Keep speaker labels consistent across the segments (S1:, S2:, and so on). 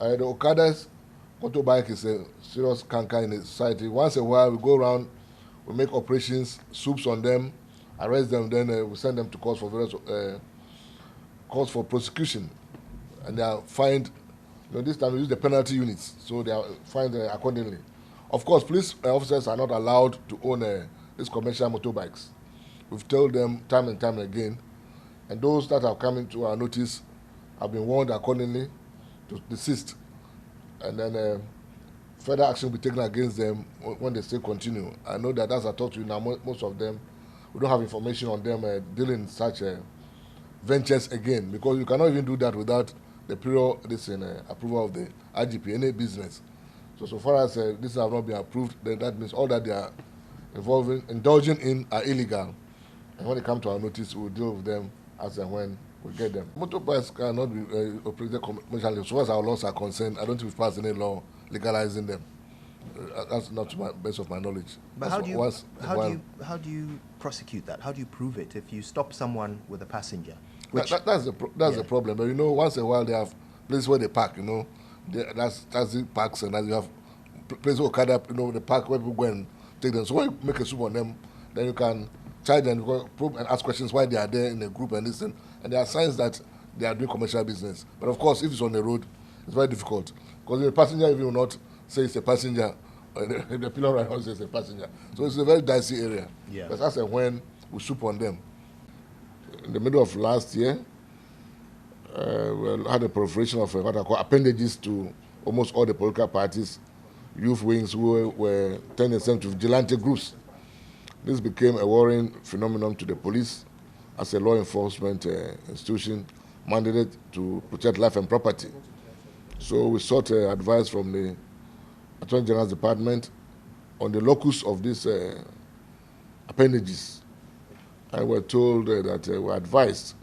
S1: The Okada's motorbike is a serious canker in the society. Once in a while, we go around, we make operations, soups on them, arrest them, then we send them to court for various calls for prosecution, and they are fined. This time we use the penalty units, so they are fined accordingly. Of course, police officers are not allowed to own these commercial motorbikes. We've told them time and time again, and those that have come into our notice have been warned accordingly to desist, and then further action will be taken against them when they still continue. I know that, as I talked to you now, most of them, we don't have information on them dealing in such ventures again, because you cannot even do that without the period approval of the IGP, any business. So far as this have not been approved, then that means all that they are indulging in are illegal. And when they come to our notice, we'll deal with them as and when we get them. Motorbikes cannot be operated commercially. So far as our laws are concerned, I don't think we've passed any law legalizing them. That's not to my best of my knowledge.
S2: But how do you prosecute that? How do you prove it if you stop someone with a passenger?
S1: That's the problem. But once in a while they have places where they park. That's the parks, and as you have places where the park where people go and take them. So when you make a soup on them, then you can charge them, probe and ask questions why they are there in a group and listen. And there are signs that they are doing commercial business. But of course, if it's on the road, it's very difficult, because the passenger even will not say it's a passenger. The pillar right now says it's a passenger. So it's a very dicey area.
S2: Yeah.
S1: But that's when we soup on them. In the middle of last year, we had a proliferation of what I call appendages to almost all the political parties, youth wings who were turning themselves to vigilante groups. This became a worrying phenomenon to the police as a law enforcement institution mandated to protect life and property. So we sought advice from the Attorney General's Department on the locus of these appendages. And we were told that we were advised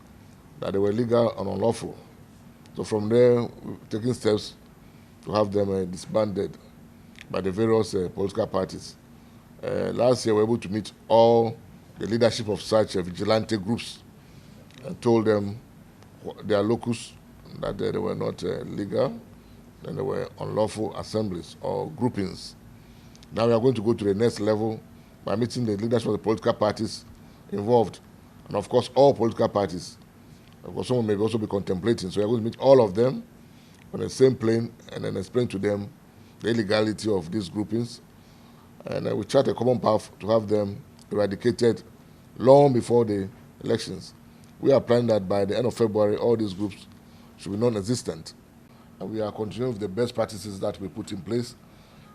S1: that they were legal and unlawful. So from there, we're taking steps to have them disbanded by the various political parties. Last year, we were able to meet all the leadership of such vigilante groups and told them their locus, that they were not legal, and they were unlawful assemblies or groupings. Now we are going to go to the next level by meeting the leadership of the political parties involved, and of course all political parties. Of course, someone may also be contemplating. So we are going to meet all of them on the same plane and then explain to them the illegality of these groupings. And we chart a common path to have them eradicated long before the elections. We are planning that by the end of February, all these groups should be non-existent. And we are continuing with the best practices that we put in place.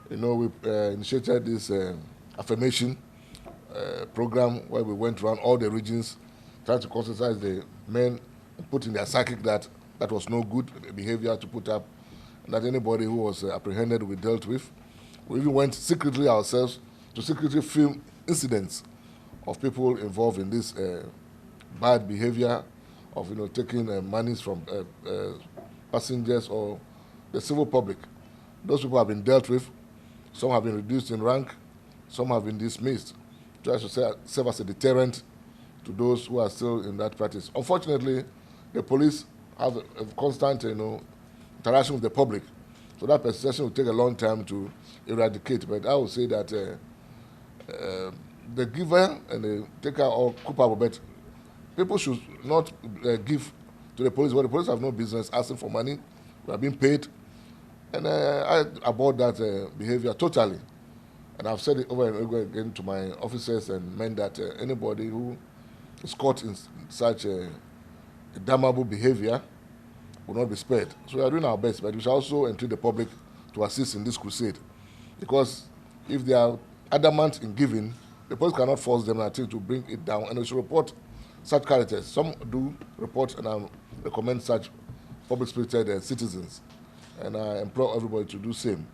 S1: We initiated this affirmation program where we went around all the regions, trying to conscientize the men and put in their psychic that was no good behavior to put up, and that anybody who was apprehended we dealt with. We even went secretly ourselves to secretly film incidents of people involved in this bad behavior of taking monies from passengers or the civil public. Those people have been dealt with. Some have been reduced in rank. Some have been dismissed. Try to serve as a deterrent to those who are still in that practice. Unfortunately, the police have a constant interaction with the public. So that perception will take a long time to eradicate. But I would say that the giver and the taker are culpable, but people should not give to the police. Well, the police have no business asking for money. We are being paid. And I abhor that behavior totally. And I've said it over and over again to my officers and men that anybody who is caught in such a damnable behavior will not be spared. So we are doing our best, but we shall also entreat the public to assist in this crusade. Because if they are adamant in giving, the police cannot force them, I think, to bring it down. And we should report such characters. Some do report, and I recommend such public-spirited citizens. And I implore everybody to do the same.